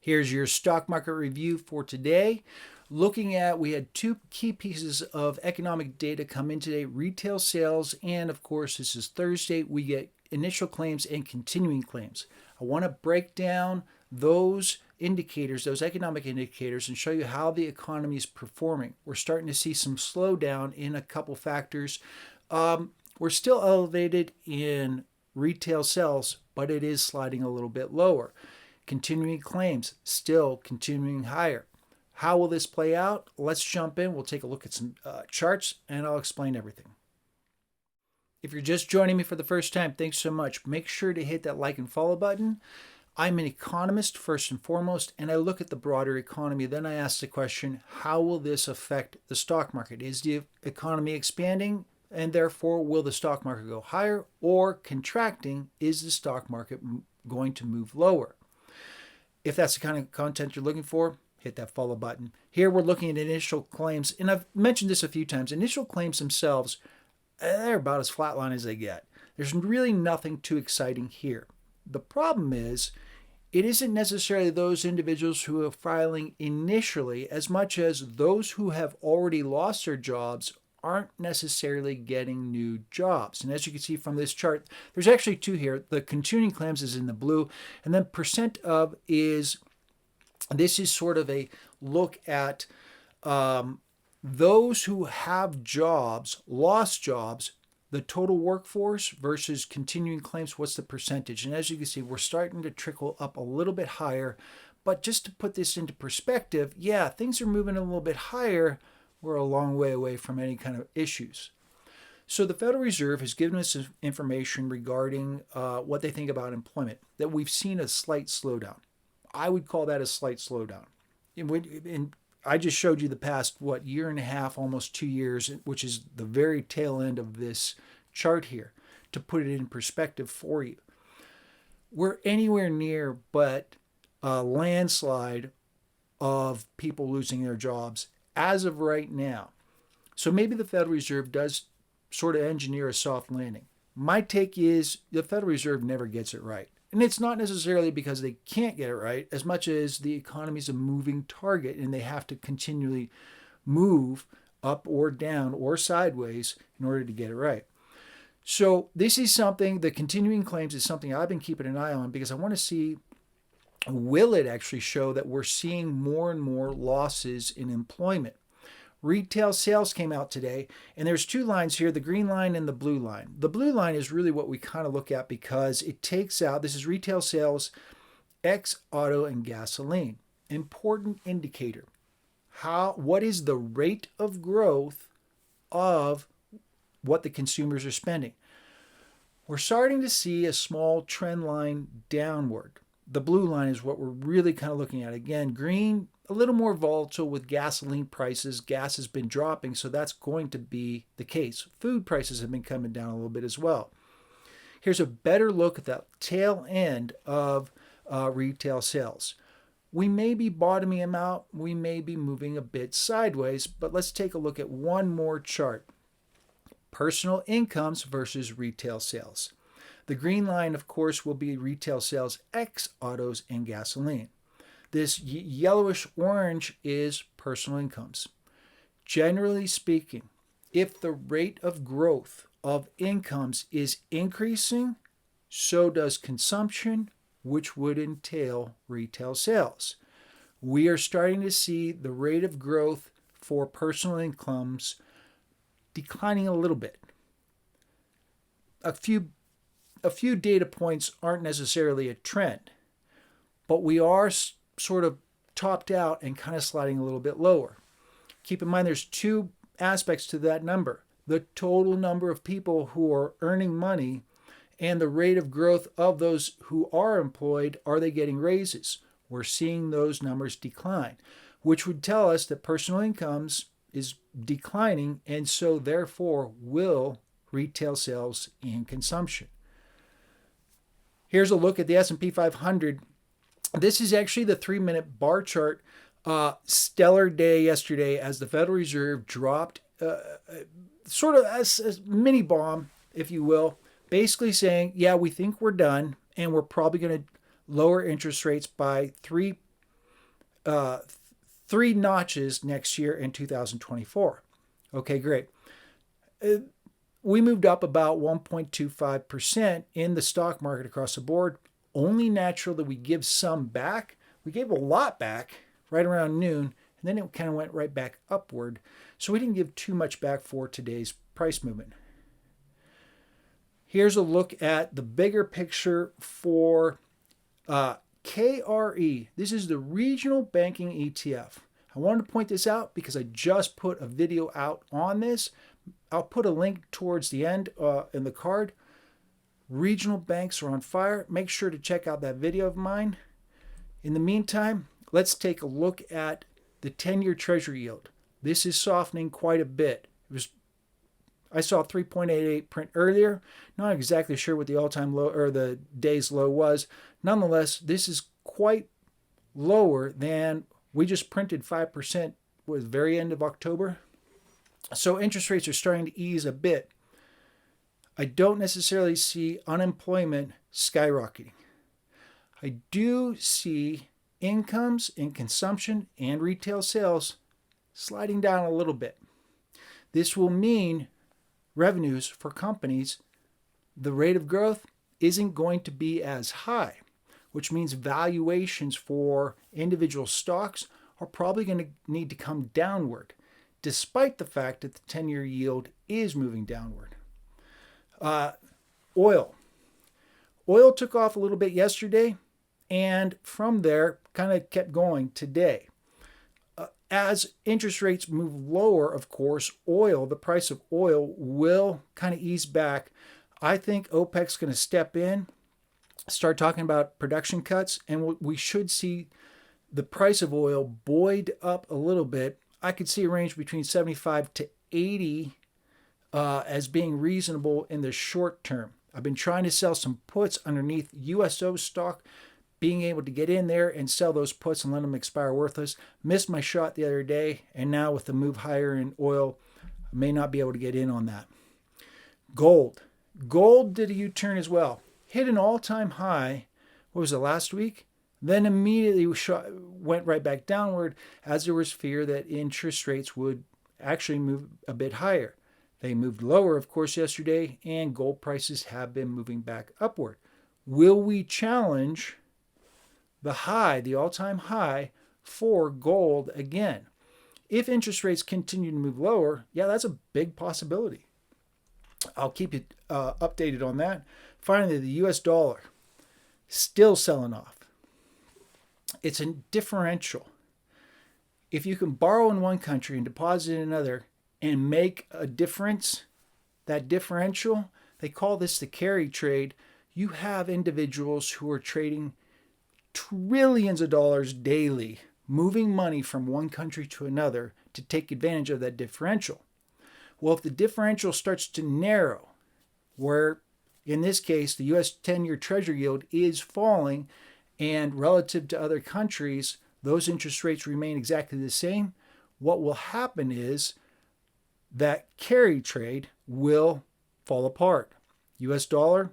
Here's your stock market review for today. We had two key pieces of economic data come in today, retail sales, and of course, this is Thursday, we get initial claims and continuing claims. I want to break down those indicators, those economic indicators, and show you how the economy is performing. We're starting to see some slowdown in a couple factors. We're still elevated in retail sales, but it is sliding a little bit lower. Continuing claims still continuing higher. How will this play out? Let's jump in. We'll take a look at some charts and I'll explain everything. If you're just joining me for the first time, thanks so much. Make sure to hit that like and follow button. I'm an economist first and foremost, and I look at the broader economy. Then I ask the question, how will this affect the stock market? Is the economy expanding and therefore will the stock market go higher, or contracting? Is the stock market going to move lower? If that's the kind of content you're looking for, hit that follow button. Here we're looking at initial claims, and I've mentioned this a few times. Initial claims themselves, they're about as flatline as they get. There's really nothing too exciting here. The problem is, it isn't necessarily those individuals who are filing initially as much as those who have already lost their jobs aren't necessarily getting new jobs. And as you can see from this chart, there's actually two here. The continuing claims is in the blue, and then percent of is, this is sort of a look at those who have jobs, lost jobs, the total workforce versus continuing claims, what's the percentage? And as you can see, we're starting to trickle up a little bit higher. But just to put this into perspective, yeah, things are moving a little bit higher. We're a long way away from any kind of issues. So the Federal Reserve has given us information regarding what they think about employment, that we've seen a slight slowdown. I would call that a slight slowdown. And I just showed you the past, year and a half, almost 2 years, which is the very tail end of this chart here, to put it in perspective for you. We're anywhere near but a landslide of people losing their jobs as of right now. So maybe the Federal Reserve does sort of engineer a soft landing. My take is the Federal Reserve never gets it right. And it's not necessarily because they can't get it right, as much as the economy is a moving target and they have to continually move up or down or sideways in order to get it right. So this is something, the continuing claims is something I've been keeping an eye on because I want to see, will it actually show that we're seeing more and more losses in employment? Retail sales came out today, and there's two lines here, the green line and the blue line. The blue line is really what we kind of look at because it takes out, this is retail sales, ex auto and gasoline. Important indicator. What is the rate of growth of what the consumers are spending? We're starting to see a small trend line downward. The blue line is what we're really kind of looking at. Again, green, a little more volatile with gasoline prices. Gas has been dropping, so that's going to be the case. Food prices have been coming down a little bit as well. Here's a better look at the tail end of retail sales. We may be bottoming them out. We may be moving a bit sideways, but let's take a look at one more chart. Personal incomes versus retail sales. The green line, of course, will be retail sales ex autos and gasoline. This yellowish orange is personal incomes. Generally speaking, if the rate of growth of incomes is increasing, so does consumption, which would entail retail sales. We are starting to see the rate of growth for personal incomes declining a little bit. A few data points aren't necessarily a trend, but we are sort of topped out and kind of sliding a little bit lower. Keep in mind there's two aspects to that number. The total number of people who are earning money and the rate of growth of those who are employed. Are they getting raises? We're seeing those numbers decline, which would tell us that personal incomes is declining, and so therefore will retail sales and consumption. Here's a look at the S&P 500. This is actually the 3-minute bar chart. Stellar day yesterday as the Federal Reserve dropped sort of as a mini bomb, if you will, basically saying, yeah, we think we're done and we're probably going to lower interest rates by 3 3 notches next year in 2024. Okay, great. We moved up about 1.25% in the stock market across the board. Only natural that we give some back. We gave a lot back right around noon, and then it kind of went right back upward. So we didn't give too much back for today's price movement. Here's a look at the bigger picture for KRE. This is the Regional Banking ETF. I wanted to point this out because I just put a video out on this. I'll put a link towards the end in the card. Regional banks are on fire. Make sure to check out that video of mine. In the meantime, let's take a look at the 10-year Treasury yield. This is softening quite a bit. I saw 3.88 print earlier. Not exactly sure what the all-time low or the day's low was. Nonetheless, this is quite lower than we just printed 5% was very end of October. So interest rates are starting to ease a bit. I don't necessarily see unemployment skyrocketing. I do see incomes in consumption and retail sales sliding down a little bit. This will mean revenues for companies, the rate of growth isn't going to be as high, which means valuations for individual stocks are probably going to need to come downward, despite the fact that the 10-year yield is moving downward. Oil took off a little bit yesterday, and from there kind of kept going today. As interest rates move lower, of course, the price of oil will kind of ease back. I think OPEC's going to step in, start talking about production cuts, and we should see the price of oil buoyed up a little bit. I could see a range between 75 to 80 as being reasonable in the short term. I've been trying to sell some puts underneath USO stock, being able to get in there and sell those puts and let them expire worthless. Missed my shot the other day, and now with the move higher in oil, I may not be able to get in on that. Gold did a U-turn as well. Hit an all-time high, what was it, last week? Then immediately went right back downward as there was fear that interest rates would actually move a bit higher. They moved lower, of course, yesterday, and gold prices have been moving back upward. Will we challenge the all-time high for gold again? If interest rates continue to move lower, yeah, that's a big possibility. I'll keep you updated on that. Finally, the US dollar, still selling off. It's a differential. If you can borrow in one country and deposit in another and make a difference, that differential, they call this the carry trade. You have individuals who are trading trillions of dollars daily, moving money from one country to another to take advantage of that differential. Well, if the differential starts to narrow, where in this case the US 10-year Treasury yield is falling, and relative to other countries, those interest rates remain exactly the same, what will happen is that carry trade will fall apart. US dollar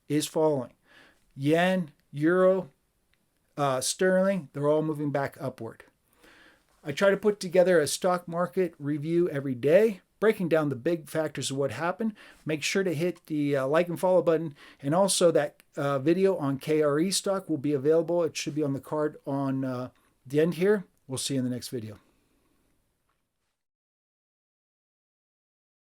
is falling. Yen, euro, sterling, they're all moving back upward. I try to put together a stock market review every day, breaking down the big factors of what happened. Make sure to hit the like and follow button. And also that video on KRE stock will be available. It should be on the card on the end here. We'll see you in the next video.